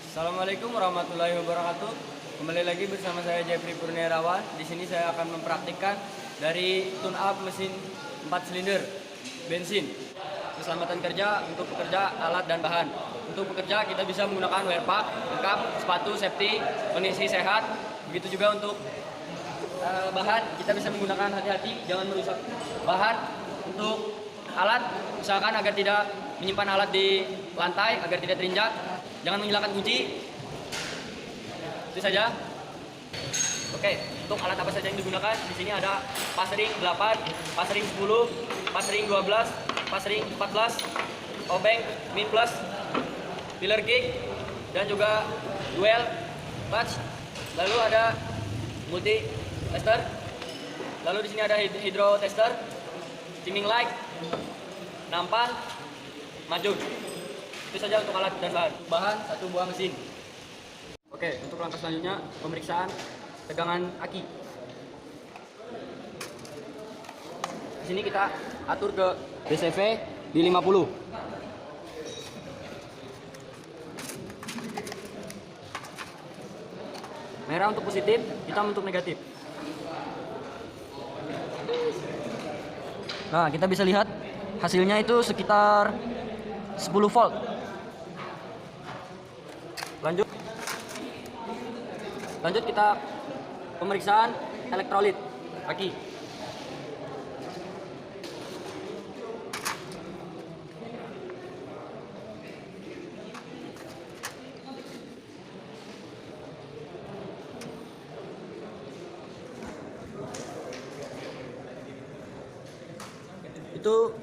Assalamualaikum warahmatullahi wabarakatuh. Kembali lagi bersama saya Jeffrey Purniarawan. Di sini saya akan mempraktikkan dari tune up mesin 4 silinder bensin. Keselamatan kerja untuk pekerja, alat dan bahan. Untuk pekerja kita bisa menggunakan wear pack lengkap, sepatu safety, kondisi sehat. Begitu juga untuk bahan kita bisa menggunakan hati-hati, jangan merusak bahan. Untuk alat, usahakan agar tidak menyimpan alat di lantai agar tidak terinjak. Jangan menghilangkan kunci. Itu saja. Oke, untuk alat apa saja yang digunakan? Di sini ada pasring 8, pasring 10, pasring 12, pasring 14, obeng, min plus, pillar kick, dan juga duel, clutch. Lalu ada multi tester. Lalu di sini ada hydro tester, steaming light, nampan, majun. Itu saja untuk alat dan bahan. Bahan 1 buah mesin. Oke, untuk langkah selanjutnya pemeriksaan tegangan aki. Di sini kita atur ke DCV di 50. Merah untuk positif, hitam untuk negatif. Nah, kita bisa lihat hasilnya itu sekitar 10 volt. Lanjut kita pemeriksaan elektrolit aki. Itu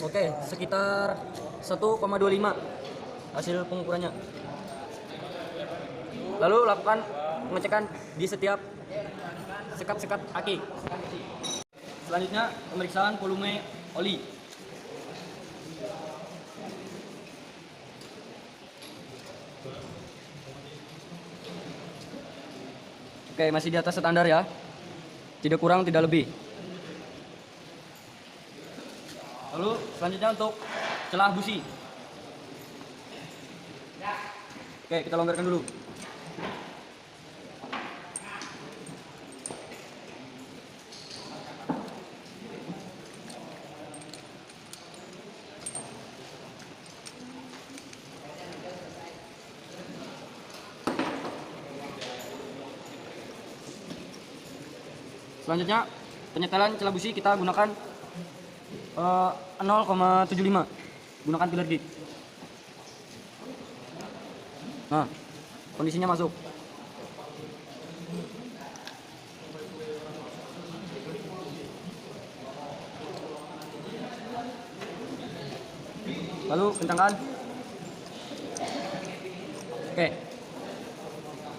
oke, sekitar 1,25 hasil pengukurannya. Lalu lakukan pengecekan di setiap sekat-sekat aki. Selanjutnya pemeriksaan volume oli. Oke, masih di atas standar ya. Tidak kurang, tidak lebih. Lalu selanjutnya untuk celah busi. Oke, kita longgarkan dulu. Selanjutnya penyetelan celah busi kita gunakan 0,75. Gunakan pillar gig. Nah, kondisinya masuk. Lalu kencangkan. Oke.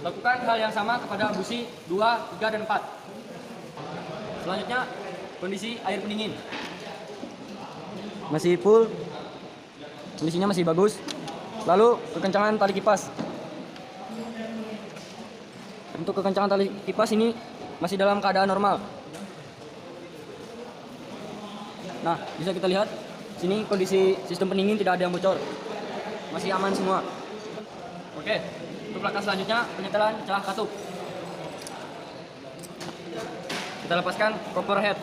Lakukan hal yang sama kepada busi 2, 3, dan 4. Selanjutnya kondisi air pendingin. Masih full. Kondisinya masih bagus. Lalu kekencangan tali kipas. Untuk kekencangan tali kipas ini masih dalam keadaan normal. Nah, bisa kita lihat sini kondisi sistem pendingin tidak ada yang bocor. Masih aman semua. Oke, untuk langkah selanjutnya penyetelan celah katup. Kita lepaskan cover head.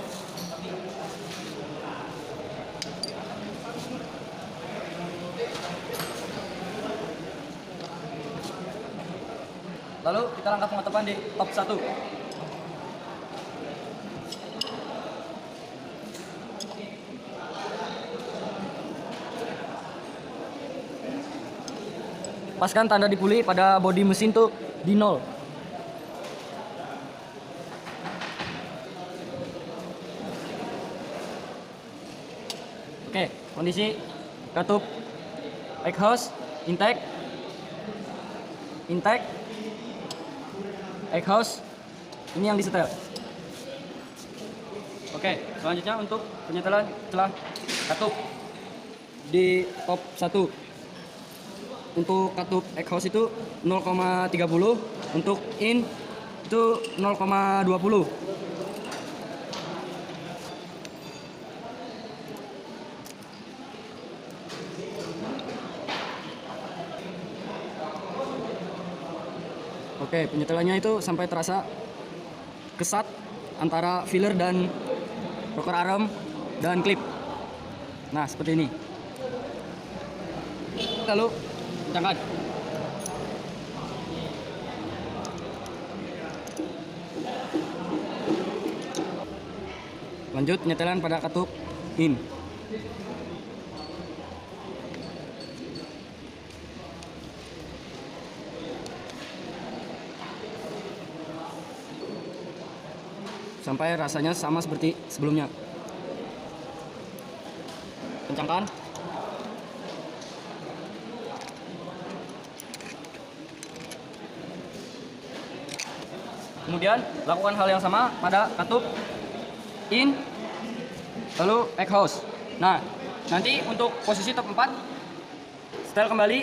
Lalu kita langkah pengotopan di top 1. Paskan tanda dipuli pada bodi mesin tuh di 0. Oke, kondisi katup exhaust intake, exhaust ini yang disetel. Oke, selanjutnya untuk penyetelan celah katup di top 1. Untuk katup exhaust itu 0,30, untuk in itu 0,20. Oke, penyetelannya itu sampai terasa kesat antara filler dan rocker arm dan klip. Nah, seperti ini. Lalu kencangkan. Lanjut penyetelan pada katup in. Sampai rasanya sama seperti sebelumnya. Kencangkan. Kemudian lakukan hal yang sama pada katup in, lalu exhaust. Nah, nanti untuk posisi top 4, setel kembali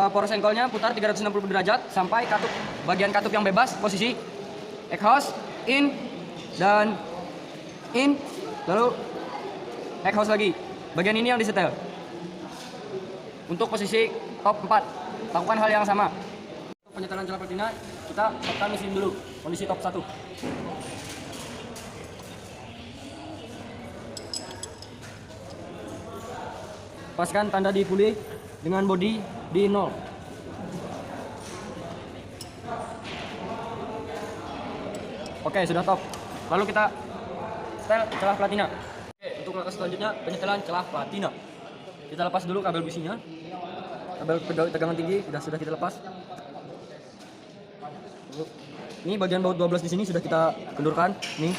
poros engkolnya, putar 360 derajat sampai katup bagian katup yang bebas, posisi exhaust, in, dan in, lalu exhaust lagi. Bagian ini yang disetel. Untuk posisi top 4, lakukan hal yang sama. Untuk penyetelan celah platina, kita stopkan mesin dulu, kondisi top 1. Paskan tanda di puli dengan bodi di 0. Oke, sudah top. Lalu kita setel celah platina. Oke, untuk langkah selanjutnya penyetelan celah platina. Kita lepas dulu kabel businya. Kabel tegangan tinggi sudah kita lepas. Ini bagian baut 12 di sini sudah kita kendurkan. Nih,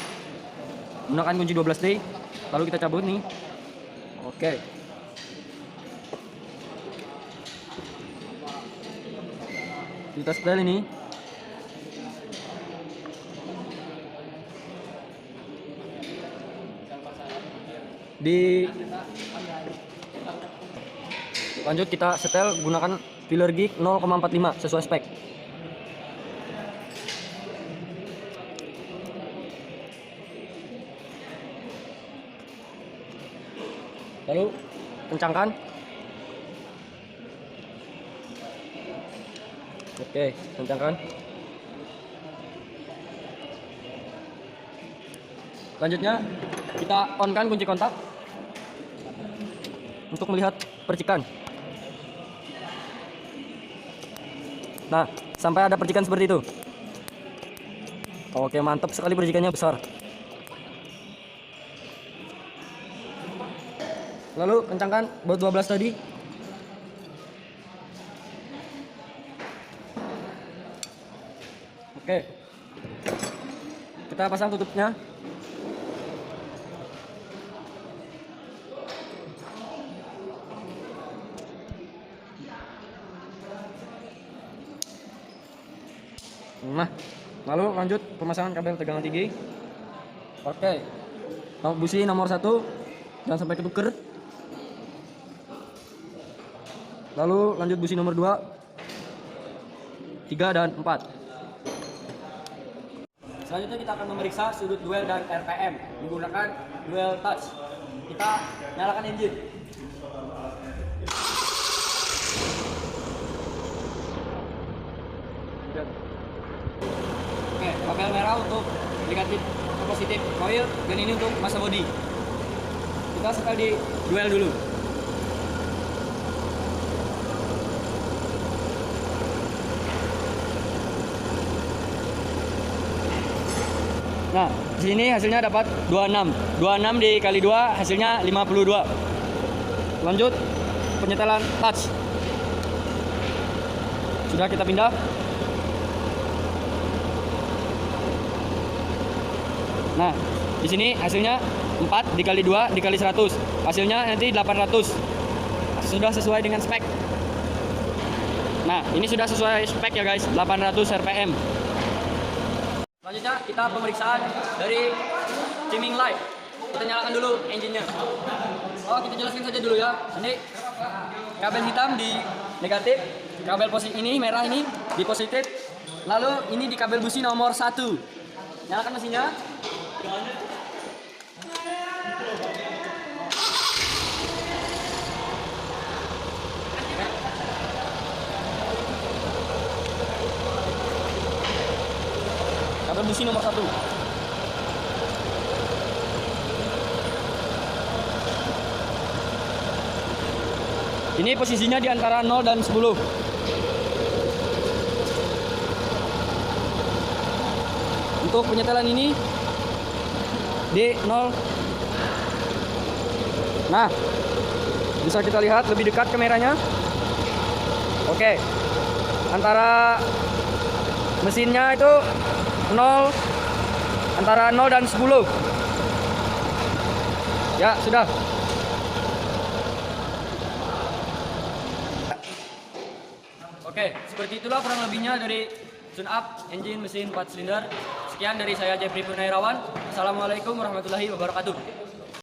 gunakan kunci 12T. Lalu kita cabut nih. Oke. Kita setel ini. Lanjut kita setel gunakan filler gig 0,45 sesuai spek. Lalu kencangkan. Oke, kencangkan. Selanjutnya kita on-kan kunci kontak untuk melihat percikan. Nah, sampai ada percikan seperti itu. Oke, mantap sekali, percikannya besar. Lalu kencangkan baut 12 tadi. Oke. Kita pasang tutupnya. Nah, lalu lanjut pemasangan kabel tegangan tinggi. Oke. Busi nomor 1 jangan sampai ketuker. Lalu lanjut busi nomor 2, 3 dan 4. Selanjutnya kita akan memeriksa sudut duel dan RPM menggunakan duel touch. Kita nyalakan engine. Oke, kabel merah untuk negatif positif coil dan ini untuk massa body. Kita setel di duel dulu. Nah, di sini hasilnya dapat 26. 26 dikali 2 hasilnya 52. Lanjut penyetelan touch. Sudah kita pindah. Nah, di sini hasilnya 4 dikali 2 dikali 100. Hasilnya nanti 800. Sudah sesuai dengan spek. Nah, ini sudah sesuai spek ya guys, 800 RPM. Selanjutnya kita pemeriksaan dari dimming light. Kita nyalakan dulu engine-nya. Kita jelaskan saja dulu ya. Ini kabel hitam di negatif, kabel positif ini merah ini di positif. Lalu ini di kabel busi nomor 1. Nyalakan mesinnya. Reduksi nomor 1. Ini posisinya di antara 0 dan 10. Untuk penyetelan ini di 0. Nah, bisa kita lihat lebih dekat kameranya. Oke. Antara mesinnya itu 0, antara 0 dan 10. Ya, sudah. Oke, seperti itulah kurang lebihnya dari tune up engine mesin 4 silinder. Sekian dari saya Jeffrey Purnawirawan. Assalamualaikum warahmatullahi wabarakatuh.